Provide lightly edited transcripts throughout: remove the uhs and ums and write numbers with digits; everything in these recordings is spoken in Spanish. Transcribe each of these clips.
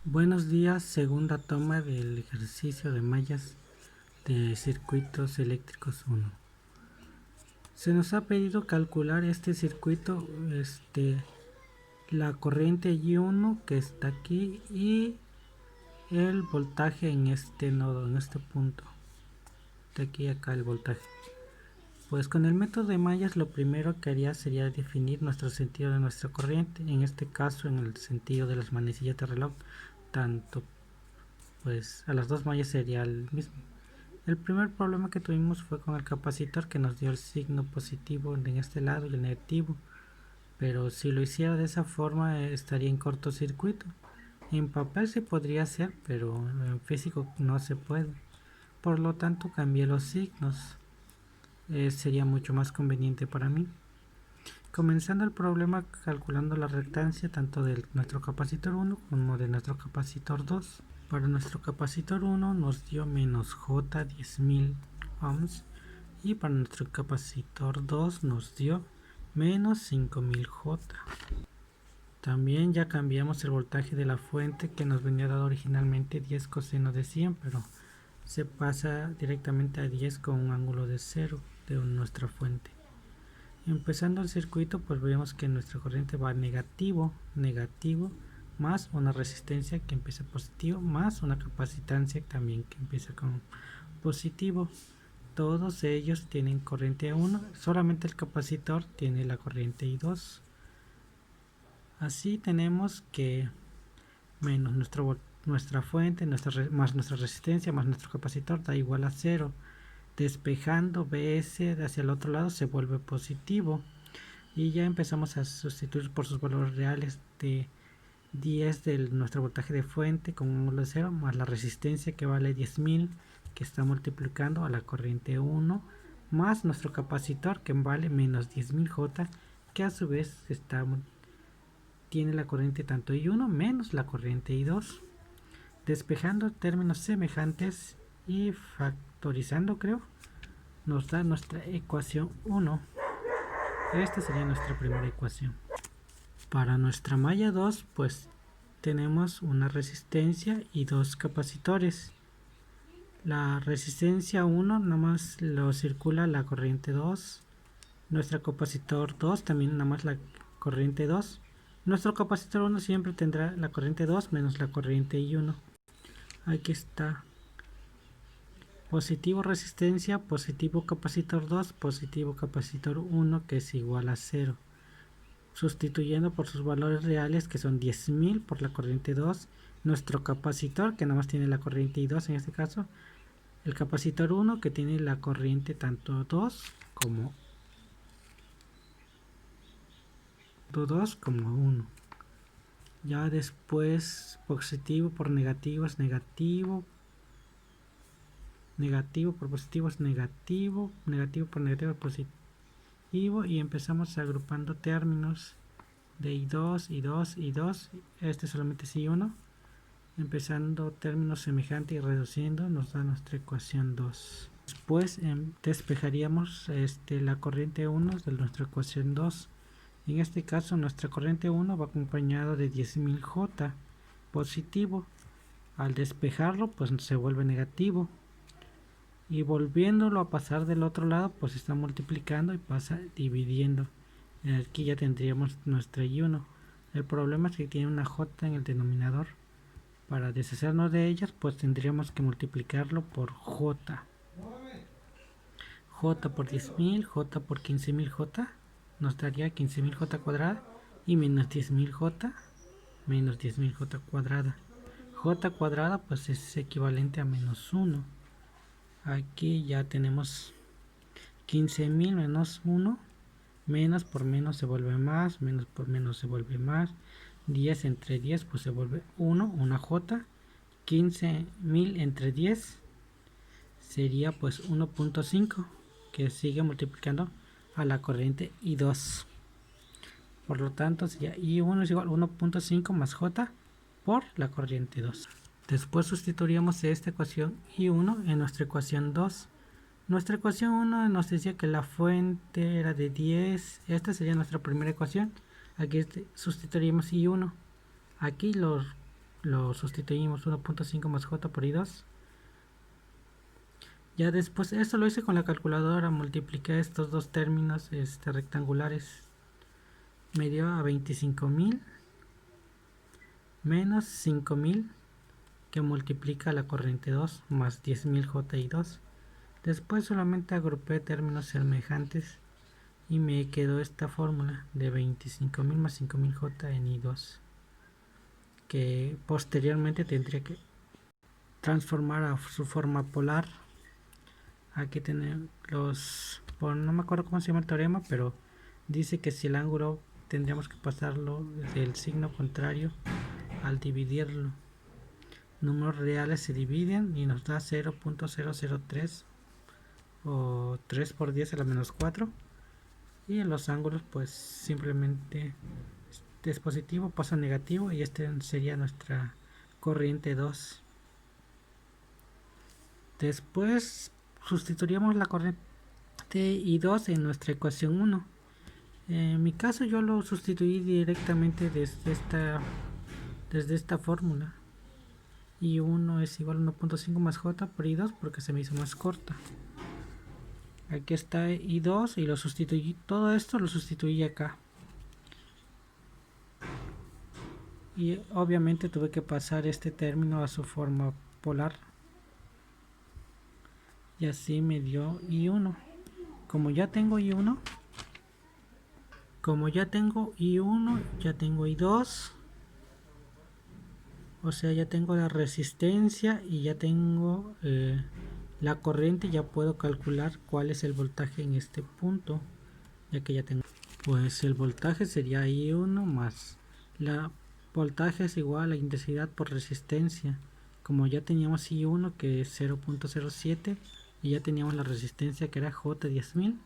Buenos días, segunda toma del ejercicio de mallas de circuitos eléctricos 1. Se nos ha pedido calcular este circuito, la corriente I1 que está aquí y el voltaje en este nodo, en este punto. De aquí a acá el voltaje. Pues con el método de mallas lo primero que haría sería definir nuestro sentido de nuestra corriente, en este caso en el sentido de las manecillas de reloj, tanto pues a las dos mallas sería el mismo. El primer problema que tuvimos fue con el capacitor, que nos dio el signo positivo en este lado y el negativo, pero si lo hiciera de esa forma estaría en cortocircuito. En papel se podría hacer, pero en físico no se puede. Por lo tanto cambié los signos. Sería mucho más conveniente para mí. Comenzando el problema calculando la reactancia tanto de nuestro capacitor 1 como de nuestro capacitor 2. Para nuestro capacitor 1 nos dio menos J 10.000 ohms y para nuestro capacitor 2 nos dio menos 5.000 J. También ya cambiamos el voltaje de la fuente, que nos venía dado originalmente 10 coseno de 100, pero se pasa directamente a 10 con un ángulo de 0 de nuestra fuente. Empezando el circuito, pues vemos que nuestra corriente va negativo, negativo, más una resistencia que empieza positivo, más una capacitancia también que empieza con positivo. Todos ellos tienen corriente 1, solamente el capacitor tiene la corriente I2. Así tenemos que menos nuestra fuente, más nuestra resistencia, más nuestro capacitor da igual a 0. Despejando BS hacia el otro lado se vuelve positivo. Y ya empezamos a sustituir por sus valores reales de 10 de nuestro voltaje de fuente con un ángulo de 0 más la resistencia que vale 10.000, que está multiplicando a la corriente 1, más nuestro capacitor que vale menos 10.000 J, que a su vez tiene la corriente tanto I1 menos la corriente I2. Despejando términos semejantes y factorizando, creo, nos da nuestra ecuación 1. Esta sería nuestra primera ecuación. Para nuestra malla 2, pues tenemos una resistencia y dos capacitores. La resistencia 1 nada más lo circula la corriente 2. Nuestro capacitor 2 también nada más la corriente 2. Nuestro capacitor 1 siempre tendrá la corriente 2 menos la corriente I1. Aquí está. Positivo resistencia, positivo capacitor 2, positivo capacitor 1, que es igual a 0. Sustituyendo por sus valores reales, que son 10.000 por la corriente 2, nuestro capacitor, que nada más tiene la corriente I2 en este caso, el capacitor 1, que tiene la corriente tanto 2 como 1. Ya después positivo por negativo es negativo, negativo por positivo es negativo, negativo por negativo es positivo, y empezamos agrupando términos de I2, I2, I2, este solamente es I1. Empezando términos semejantes y reduciendo nos da nuestra ecuación 2. Después despejaríamos la corriente 1 de nuestra ecuación 2. En este caso nuestra corriente 1 va acompañado de 10.000 J positivo. Al despejarlo pues se vuelve negativo. Y volviéndolo a pasar del otro lado pues está multiplicando y pasa dividiendo. Aquí ya tendríamos nuestra I1. El problema es que tiene una J en el denominador. Para deshacernos de ellas, pues tendríamos que multiplicarlo por J. J por 10.000, J por 15.000 J, nos daría 15.000 J cuadrada y menos 10.000 J, menos 10.000 J cuadrada. J cuadrada pues es equivalente a menos 1. Aquí ya tenemos 15.000 menos 1, menos por menos se vuelve más, menos por menos se vuelve más. 10 entre 10 pues se vuelve 1, una J. 15.000 entre 10 sería pues 1.5, que sigue multiplicando a la corriente I2. Por lo tanto sería I1 es igual a 1.5 más J por la corriente 2. Después sustituiríamos esta ecuación I1 en nuestra ecuación 2. Nuestra ecuación 1 nos decía que la fuente era de 10. Esta sería nuestra primera ecuación. Aquí sustituiríamos I1. Aquí lo lo sustituimos 1.5 más j por i2. Ya después, esto lo hice con la calculadora, multipliqué estos dos términos rectangulares. Me dio a 25.000 menos 5.000, que multiplica la corriente 2 más 10.000 j2. Después solamente agrupé términos semejantes y me quedó esta fórmula de 25.000 más 5.000 j en i2, que posteriormente tendría que transformar a su forma polar. Aquí tenemos no me acuerdo cómo se llama el teorema, pero dice que si el ángulo tendríamos que pasarlo del signo contrario al dividirlo. Números reales se dividen y nos da 0.003 o 3 por 10 a la menos 4. Y en los ángulos pues simplemente este es positivo, pasa a negativo, y este sería nuestra corriente 2. Después sustituiríamos la corriente I2 en nuestra ecuación 1. En mi caso yo lo sustituí directamente desde esta fórmula. I1 es igual a 1.5 más j por I2 porque se me hizo más corta. Aquí está I2 y lo sustituí, todo esto lo sustituí acá. Y obviamente tuve que pasar este término a su forma polar. Y así me dio I1. Como ya tengo I1, ya tengo I2. O sea, ya tengo la resistencia y ya tengo la corriente. Ya puedo calcular cuál es el voltaje en este punto, ya que ya tengo. Pues el voltaje sería I1 más la voltaje es igual a la intensidad por resistencia. Como ya teníamos I1 que es 0.07 y ya teníamos la resistencia que era J10.000,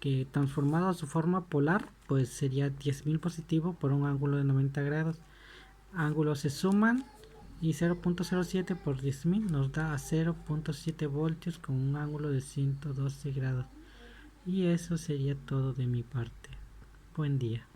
que transformado a su forma polar pues sería 10.000 positivo por un ángulo de 90 grados. Ángulos se suman y 0.07 por 10.000 nos da a 0.7 voltios con un ángulo de 112 grados. Y eso sería todo de mi parte. Buen día.